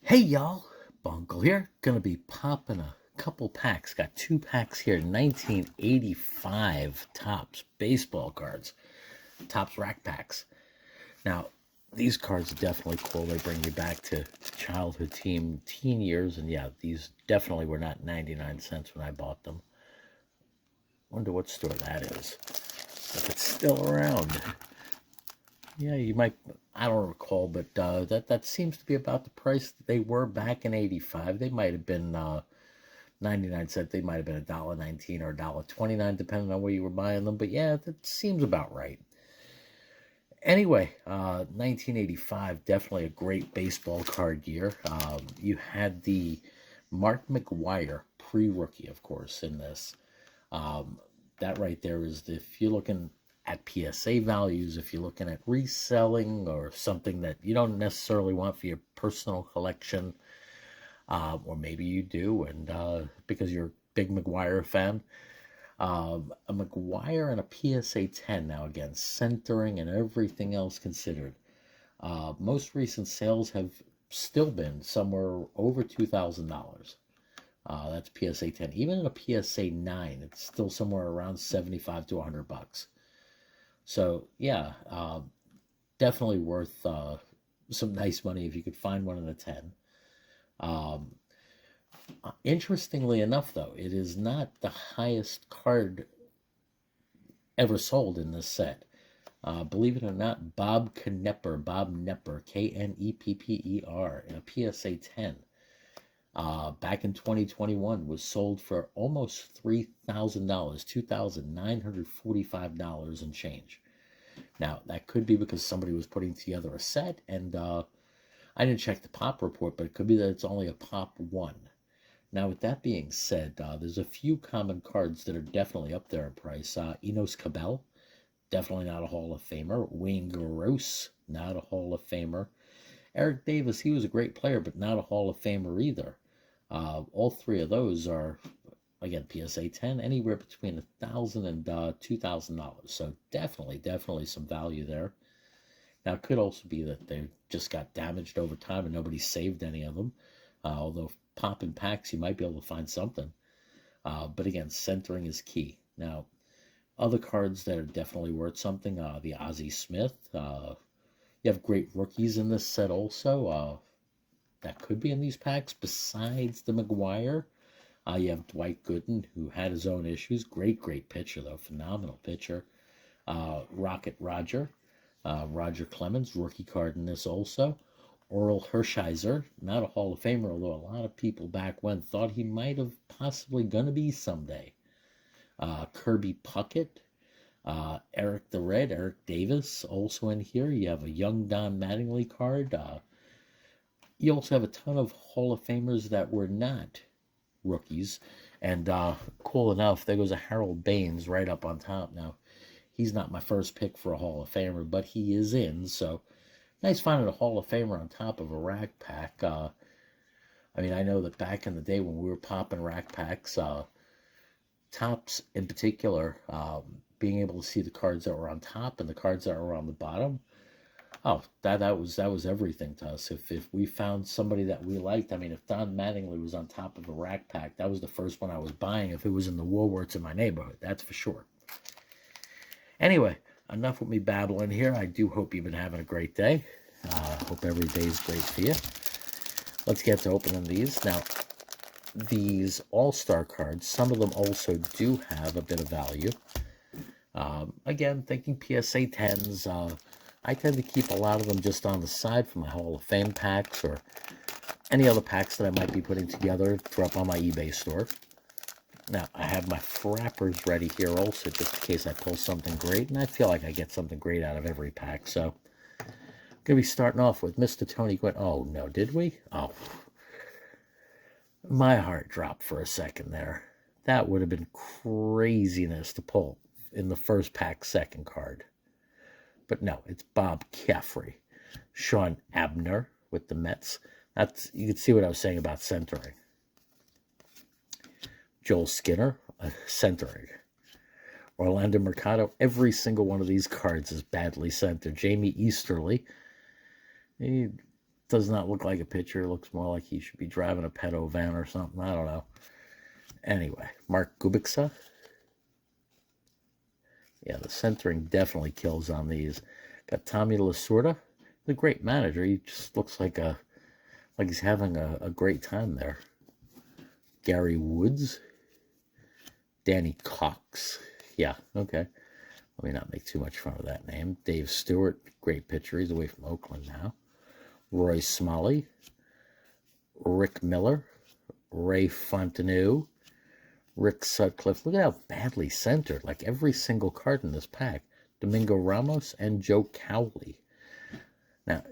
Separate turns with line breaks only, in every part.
Hey y'all, Bunkle here. Gonna be popping a couple packs. Got two packs here. 1985 Topps baseball cards. Topps rack packs. Now, these cards are definitely cool. They bring me back to childhood teen years. And yeah, these definitely were not 99 cents when I bought them. Wonder what store that is. If it's still around. Yeah, you might. I don't recall, but that seems to be about the price that they were back in '85. They might have been 99 cents. They might have been $1.19 or $1.29, depending on where you were buying them. But yeah, that seems about right. Anyway, 1985, definitely a great baseball card year. You had the Mark McGwire pre-rookie, of course, in this. Um, that right there is if you're looking at PSA values, if you're looking at reselling or something that you don't necessarily want for your personal collection, or maybe you do, and because you're a big McGwire fan, a McGwire and a PSA 10 now, again, centering and everything else considered. Most recent sales have still been somewhere over $2,000. That's PSA 10. Even in a PSA 9, it's still somewhere around 75 to 100 bucks. So yeah, definitely worth some nice money if you could find one in the 10. Um, Interestingly enough, though, it is not the highest card ever sold in this set. Believe it or not, Bob Knepper, Knepper, in a PSA 10, back in 2021, was sold for almost $3,000, $2,945 and change. Now, that could be because somebody was putting together a set, and I didn't check the pop report, but it could be that it's only a pop one. Now, with that being said, there's a few common cards that are definitely up there in price. Enos Cabell, definitely not a Hall of Famer. Wayne Gross, not a Hall of Famer. Eric Davis, he was a great player, but not a Hall of Famer either. All three of those are, again, PSA 10, anywhere between $1,000 and $2,000. So definitely some value there. Now, it could also be that they just got damaged over time and nobody saved any of them. Although popping packs, you might be able to find something. But again, centering is key. Now, other cards that are definitely worth something, the Ozzie Smith. You have great rookies in this set also. That could be in these packs besides the McGwire. You have Dwight Gooden, who had his own issues. Great pitcher, though. Phenomenal pitcher. Rocket Roger. Roger Clemens, rookie card in this also. Oral Hershiser, not a Hall of Famer, although a lot of people back when thought he might have possibly going to be someday. Kirby Puckett. Eric the Red, Eric Davis, also in here. You have a young Don Mattingly card. You also have a ton of Hall of Famers that were not rookies. And cool enough, there goes a Harold Baines right up on top. Now, he's not my first pick for a Hall of Famer, but he is in. So, nice finding a Hall of Famer on top of a rack pack. I mean, I know that back in the day when we were popping rack packs, Topps in particular, being able to see the cards that were on top and the cards that were on the bottom, oh, that was everything to us. If we found somebody that we liked, I mean, if Don Mattingly was on top of a rack pack, that was the first one I was buying if it was in the Woolworths in my neighborhood. That's for sure. Anyway, enough with me babbling here. I do hope you've been having a great day. Hope every day is great for you. Let's get to opening these. Now, these all-star cards, some of them also do have a bit of value. Again, thinking PSA 10s. I tend to keep a lot of them just on the side for my Hall of Fame packs or any other packs that I might be putting together for up on my eBay store. Now, I have my frappers ready here also, just in case I pull something great, and I feel like I get something great out of every pack. So, I'm going to be starting off with Mr. Tony Gwynn. Oh, no, did we? Oh, my heart dropped for a second there. That would have been craziness to pull in the first pack second card. But no, it's Bob Caffrey. Sean Abner with the Mets. You can see what I was saying about centering. Joel Skinner, centering. Orlando Mercado. Every single one of these cards is badly centered. Jamie Easterly. Does not look like a pitcher. It looks more like he should be driving a pedo van or something. I don't know. Anyway, Mark Kubica. Yeah, the centering definitely kills on these. Got Tommy Lasorda. He's a great manager. He just looks like he's having a great time there. Gary Woods. Danny Cox. Yeah, okay. Let me not make too much fun of that name. Dave Stewart, great pitcher. He's away from Oakland now. Roy Smalley. Rick Miller. Ray Fontenot. Rick Sutcliffe. Look at how badly centered. Like every single card in this pack. Domingo Ramos and Joe Cowley. Now,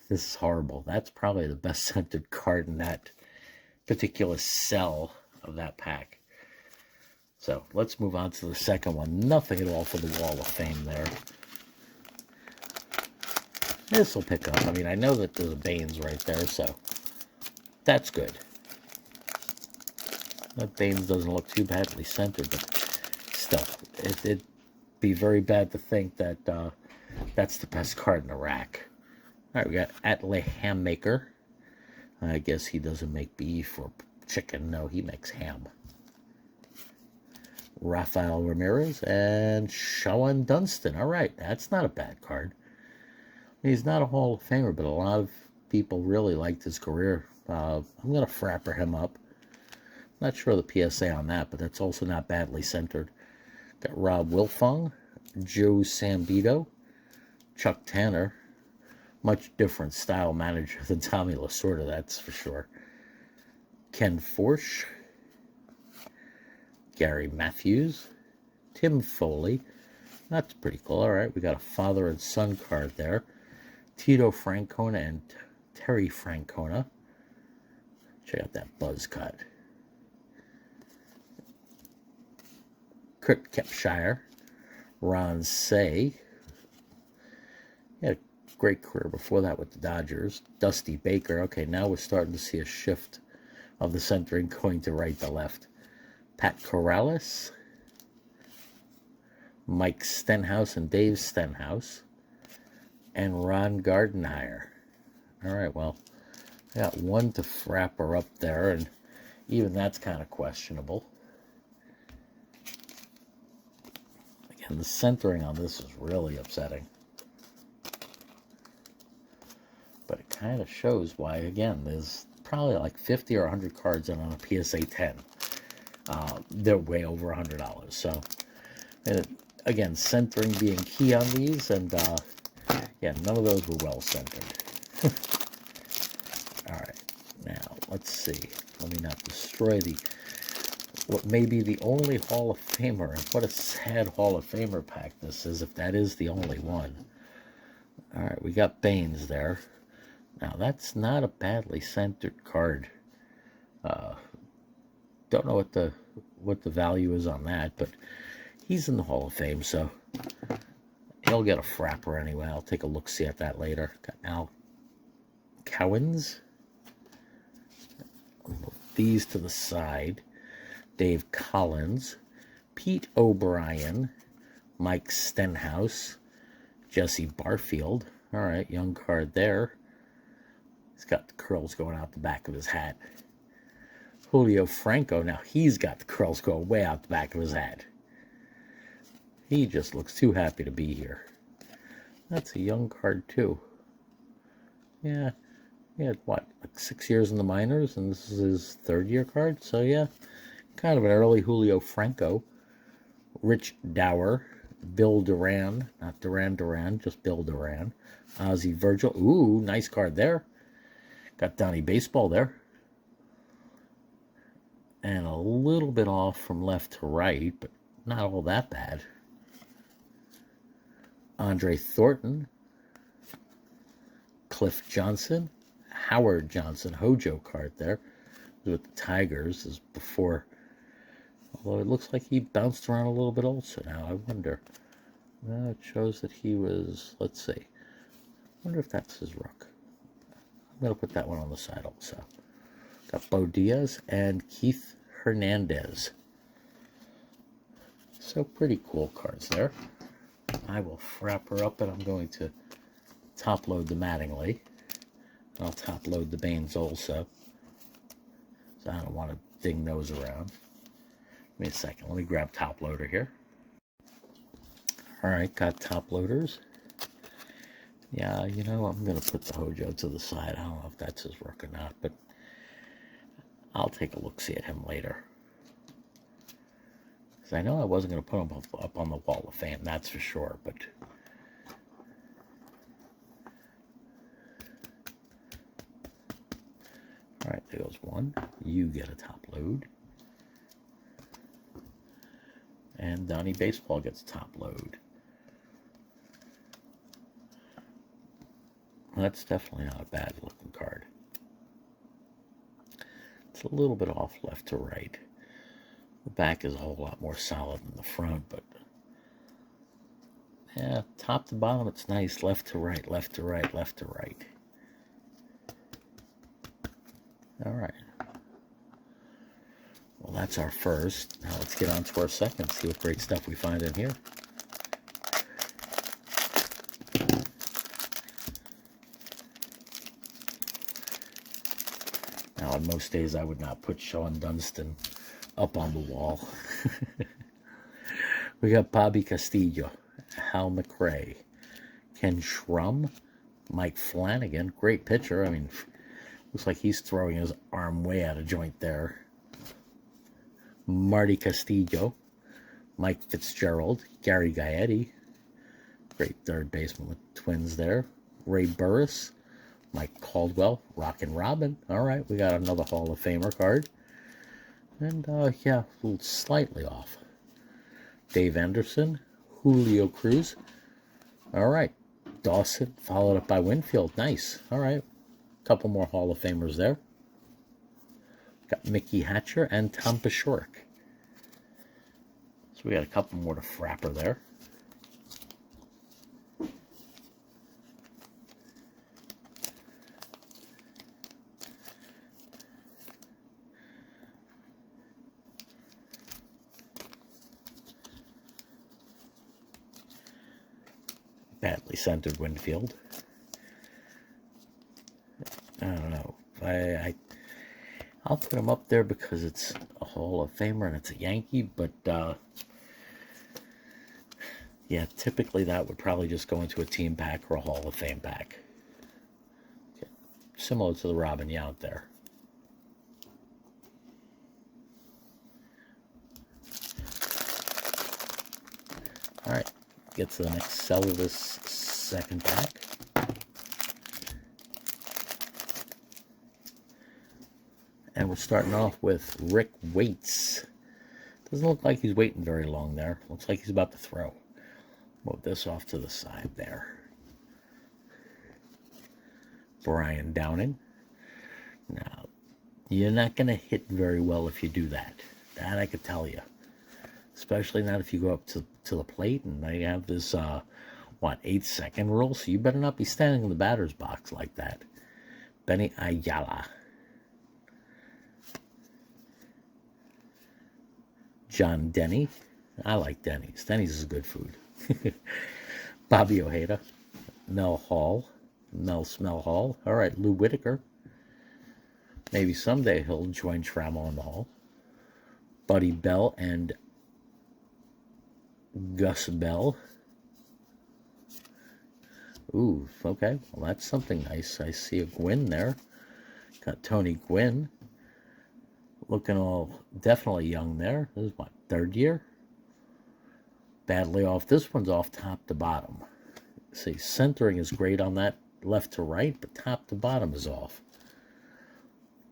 this is horrible. That's probably the best centered card in that particular cell of that pack. So let's move on to the second one. Nothing at all for the Wall of Fame there. This will pick up. I mean, I know that there's a Baines right there, so that's good. That Baines doesn't look too badly centered, but still, it'd be very bad to think that that's the best card in the rack. All right, we got Atle Hammaker. I guess he doesn't make beef or chicken. No, he makes ham. Rafael Ramirez and Sean Dunston. All right, that's not a bad card. He's not a Hall of Famer, but a lot of people really liked his career. I'm going to frapper him up. Not sure of the PSA on that, but that's also not badly centered. Got Rob Wilfong, Joe Sambito, Chuck Tanner. Much different style manager than Tommy Lasorda, that's for sure. Ken Forsch, Gary Matthews, Tim Foley. That's pretty cool. All right, we got a father and son card there. Tito Francona and Terry Francona. Check out that buzz cut. Kurt Kepshire, Ron Say. He had a great career before that with the Dodgers. Dusty Baker. Okay, now we're starting to see a shift of the centering going to right to left. Pat Corrales, Mike Stenhouse and Dave Stenhouse, and Ron Gardenhire. All right, well, I got one to frapper up there, and even that's kind of questionable. Again, the centering on this is really upsetting. But it kind of shows why, again, there's probably like 50 or 100 cards in on a PSA 10. They're way over $100. So, again, centering being key on these, and yeah, none of those were well centered. All right, now let's see. Let me not destroy what may be the only Hall of Famer, and what a sad Hall of Famer pack this is, if that is the only one. All right, we got Baines there. Now that's not a badly centered card. Don't know what the value is on that, but he's in the Hall of Fame, so he'll get a frapper anyway. I'll take a look-see at that later. Got Al Cowens. I'll move these to the side. Dave Collins, Pete O'Brien, Mike Stenhouse, Jesse Barfield. All right, young card there. He's got the curls going out the back of his hat. Julio Franco, now he's got the curls going way out the back of his hat. He just looks too happy to be here. That's a young card too. Yeah, he had what, like 6 years in the minors, and this is his third-year card. So yeah, kind of an early Julio Franco. Rich Dower, Bill Duran, not Duran, just Bill Duran. Ozzie Virgil, ooh, nice card there. Got Donnie Baseball there. And a little bit off from left to right, but not all that bad. Andre Thornton, Cliff Johnson, Howard Johnson, Hojo card there. With the Tigers, this is before, although it looks like he bounced around a little bit also now. I wonder. Well, it shows that he was, let's see. I wonder if that's his rook. I'm going to put that one on the side also. Got Bo Diaz and Keith Hernandez. So pretty cool cards there. I will frap her up, and I'm going to top load the Mattingly. I'll top load the Banes also. So I don't want to ding those around. Give me a second. Let me grab top loader here. Alright, got top loaders. Yeah, you know, I'm going to put the Hojo to the side. I don't know if that's his work or not, but I'll take a look-see at him later. Because I know I wasn't going to put him up on the Wall of Fame, that's for sure, but... Alright, there goes one. You get a top load. And Donnie Baseball gets top load. That's definitely not a bad looking card. It's a little bit off left to right. The back is a whole lot more solid than the front, but yeah, top to bottom it's nice. Left to right, left to right, left to right. Alright. Well, that's our first. Now let's get on to our second, see what great stuff we find in here. Now, on most days, I would not put Sean Dunston up on the wall. We got Bobby Castillo, Hal McRae, Ken Schrum, Mike Flanagan, great pitcher. I mean, looks like he's throwing his arm way out of joint there. Marty Castillo, Mike Fitzgerald, Gary Gaetti, great third baseman with Twins there. Ray Burris, Mike Caldwell, Rockin' Robin. All right, we got another Hall of Famer card. And, yeah, a little slightly off. Dave Anderson, Julio Cruz. All right, Dawson, followed up by Winfield. Nice. All right, couple more Hall of Famers there. Got Mickey Hatcher and Tom Paciorek. So we got a couple more to Frapper there. Badly centered Winfield. I don't know. I'll put him up there because it's a Hall of Famer and it's a Yankee, but yeah, typically that would probably just go into a team pack or a Hall of Fame pack. Okay. Similar to the Robin Yount there. All right, get to the next cell of this second pack. And we're starting off with Rick Waits. Doesn't look like he's waiting very long there. Looks like he's about to throw. Move this off to the side there. Brian Downing. Now, you're not going to hit very well if you do that. That I could tell you. Especially not if you go up to the plate and they have this, 8-second rule. So you better not be standing in the batter's box like that. Benny Ayala. John Denny. I like Denny's. Denny's is good food. Bobby Ojeda. Mel Smell Hall. All right, Lou Whitaker. Maybe someday he'll join Trammell in the Hall. Buddy Bell and Gus Bell. Ooh, okay. Well, that's something nice. I see a Gwynn there. Got Tony Gwynn. Looking all definitely young there. This is what, third year? Badly off. This one's off top to bottom. See, centering is great on that left to right, but top to bottom is off.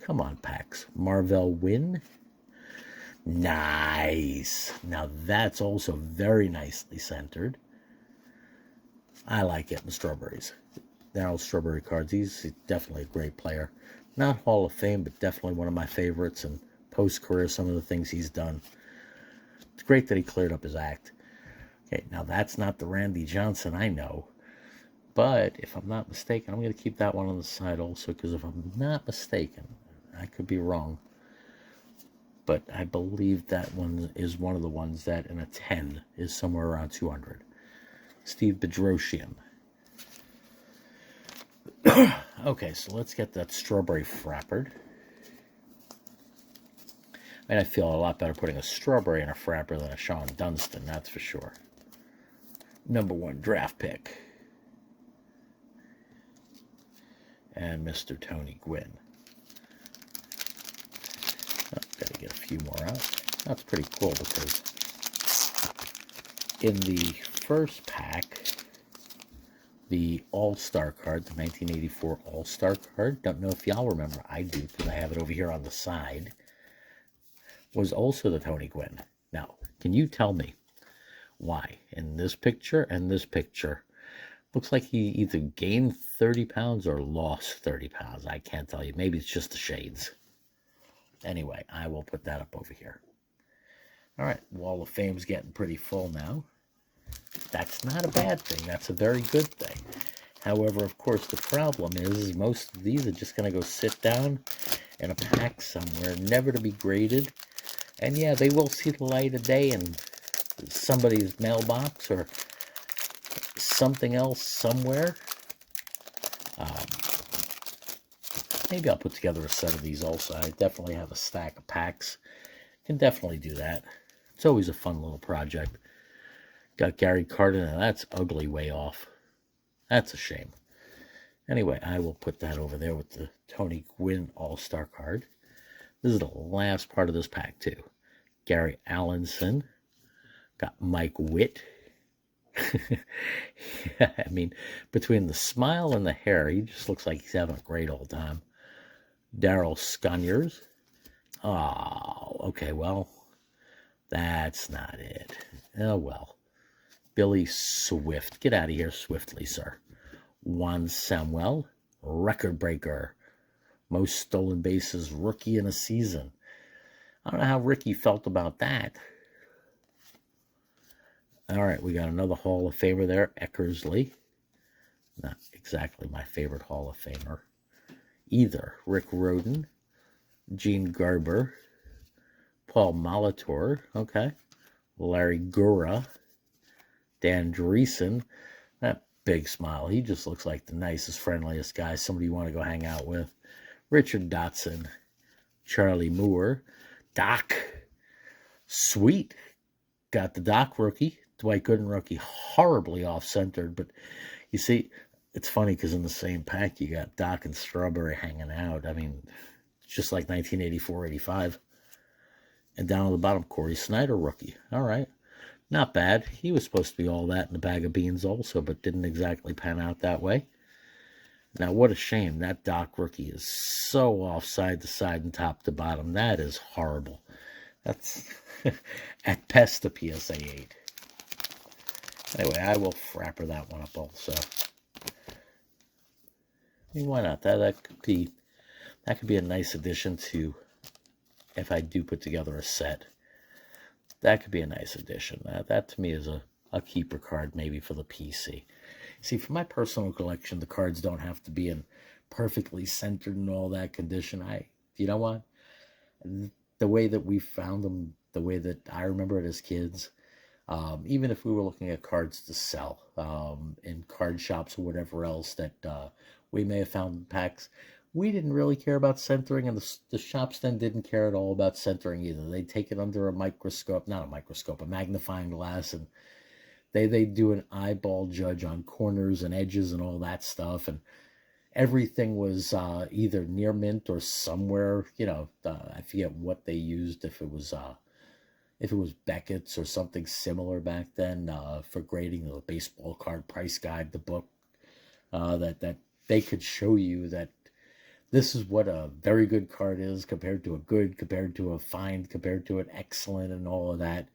Come on, Pax. Marvell Wynn. Nice. Now that's also very nicely centered. I like getting strawberries. Darryl Strawberry cards. He's definitely a great player. Not Hall of Fame, but definitely one of my favorites. And post-career, some of the things he's done. It's great that he cleared up his act. Okay, now that's not the Randy Johnson I know. But if I'm not mistaken, I'm going to keep that one on the side also. Because if I'm not mistaken, I could be wrong. But I believe that one is one of the ones that in a 10 is somewhere around 200. Steve Bedrosian. Okay, so let's get that strawberry frappered. And I feel a lot better putting a strawberry in a frapper than a Sean Dunston, that's for sure. #1 draft pick. And Mr. Tony Gwynn. Oh, gotta get a few more out. That's pretty cool because in the first pack, the All-Star card, the 1984 All-Star card, don't know if y'all remember, I do because I have it over here on the side, was also the Tony Gwynn. Now, can you tell me why in this picture and this picture, looks like he either gained 30 pounds or lost 30 pounds. I can't tell you. Maybe it's just the shades. Anyway, I will put that up over here. All right, Wall of Fame's getting pretty full now. That's not a bad thing. That's a very good thing. However, of course, the problem is most of these are just going to go sit down in a pack somewhere, never to be graded. And yeah, they will see the light of day in somebody's mailbox or something else somewhere. Maybe I'll put together a set of these also. I definitely have a stack of packs. Can definitely do that. It's always a fun little project. Got Gary Carter, and that's ugly way off. That's a shame. Anyway, I will put that over there with the Tony Gwynn All-Star card. This is the last part of this pack, too. Gary Allenson. Got Mike Witt. Yeah, I mean, between the smile and the hair, he just looks like he's having a great old time. Daryl Sconyers. Oh, okay, well, that's not it. Oh, well. Billy Swift. Get out of here swiftly, sir. Juan Samuel. Record breaker. Most stolen bases rookie in a season. I don't know how Ricky felt about that. All right, we got another Hall of Famer there, Eckersley. Not exactly my favorite Hall of Famer either. Rick Rhoden, Gene Garber, Paul Molitor, okay, Larry Gura, Dan Dreesen. That big smile. He just looks like the nicest, friendliest guy, somebody you want to go hang out with. Richard Dotson, Charlie Moore, Doc. Sweet. Got the Doc rookie. Dwight Gooden rookie, horribly off-centered, but you see, it's funny because in the same pack you got Doc and Strawberry hanging out. I mean, it's just like 1984-85. And down at the bottom, Corey Snyder rookie. All right, not bad. He was supposed to be all that in a bag of beans also, but didn't exactly pan out that way. Now, what a shame. That Doc rookie is so off side to side and top to bottom. That is horrible. That's at best a PSA 8. Anyway, I will frapper that one up also. I mean, why not? That could be a nice addition to, if I do put together a set. That could be a nice addition. That to me is a keeper card maybe for the PC. See, for my personal collection, the cards don't have to be in perfectly centered and all that condition. You know what? The way that we found them, the way that I remember it as kids, even if we were looking at cards to sell in card shops or whatever else that we may have found in packs, we didn't really care about centering, and the shops then didn't care at all about centering either. They'd take it under a microscope, not a microscope, a magnifying glass, and they do an eyeball judge on corners and edges and all that stuff, and everything was either near mint or somewhere, I forget what they used, if it was Beckett's or something similar back then for grading, the baseball card price guide, the book, that they could show you that this is what a very good card is compared to a good, compared to a fine, compared to an excellent, and all of that.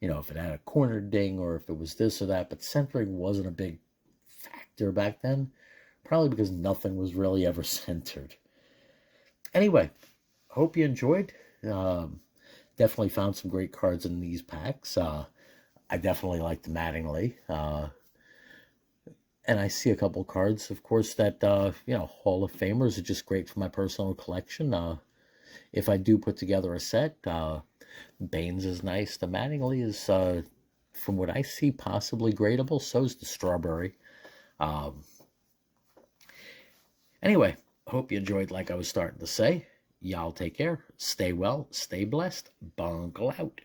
If it had a corner ding or if it was this or that, but centering wasn't a big factor back then, probably because nothing was really ever centered. Anyway, hope you enjoyed. Definitely found some great cards in these packs. I definitely like the Mattingly. And I see a couple cards, of course, that, Hall of Famers are just great for my personal collection. If I do put together a set, Baines is nice. The Mattingly is, from what I see, possibly gradable. So is the Strawberry. Anyway, hope you enjoyed, like I was starting to say. Y'all take care. Stay well. Stay blessed. Bunkle out.